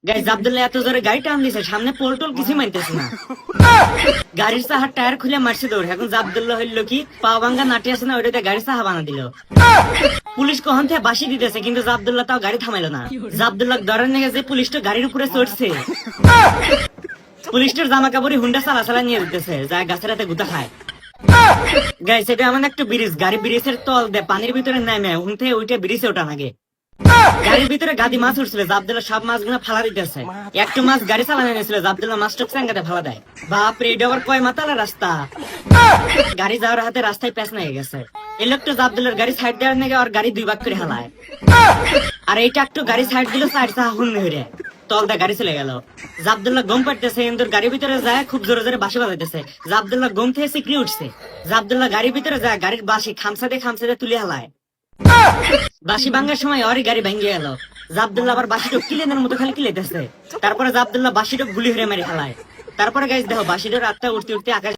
Guys Abdullah এত জোরে গাড়ি টান দিছে, সামনে পোল টোল কিছু মানতেছে না। গাড়ির চাহার টায়ার খুলে মারছে দৌড়। এখন আব্দুল্লাহ হইল কি, পা ভাঙ্গা নাটি আছে না, ওইটাতে গাড়ির চাহা বানা দিল। পুলিশ কখন থেকে বাসি দিতেছে, কিন্তু আব্দুল্লাহ তাও গাড়ি থামাইলো না। আব্দুল্লাহ ধরার নিয়ে গেছে, পুলিশটা গাড়ির উপরে চড়ছে। পুলিশটার জামা কাপড় হুন্ডা চালা চালা নিয়ে দিতেছে, যা গাছের হাতে গুতা খায়। গাইস এটা এমন একটা ব্রিজ, গাড়ি ব্রিজের তল দিয়ে পানির ভিতরে নেমে উঠে ওইটা ব্রিজে ওঠা লাগে। গাড়ির ভিতরে গাদি মাছ উঠছিল, আব্দুল্লাহ সব মাছগুলো ফালা দিতেছে। একটু মাছ গাড়ি চালানো নিয়েছিল, আব্দুল্লাহ মাছটা চাঙ্গাতে ফালা দেয়। বাপরে, এটা আবার কয় মাতালা রাস্তা। গাড়ি যাওয়ার হাতে রাস্তায় প্যাচ নিয়ে গেছে। এই লোকটা আব্দুল্লাহর গাড়ি সাইড দেওয়ার নাকি আর গাড়ি দুই ভাগ করে হালায়। আর এইটা একটু গাড়ি সাইড দিল, সাইড চাহা হুন হইরে তলদা গাড়ি চলে গেল। আব্দুল্লাহ গম পাইতেছে, কিন্তু গাড়ির ভিতরে যায় খুব জোরে জোরে বাঁশি বাজাইতেছে। আব্দুল্লাহ গম থেকে সিকড়ি উঠছে। আব্দুল্লাহ গাড়ির ভিতরে যায়, গাড়ির বাঁশি খামসা দিয়ে তুলে হালায়। বাঁশি ভাঙার সময় ওরই গাড়ি ভেঙে গেল। আব্দুল্লাহ আবার বাঁশিটা কিলেনের মতো খালি কিলেতেছে। তারপরে আব্দুল্লাহ বাঁশিটা গুলি হয়ে মেরে হালায়। তারপরে গাইজ দেখো বাঁশিটার রাতটা উঠতে উঠতে আকাশ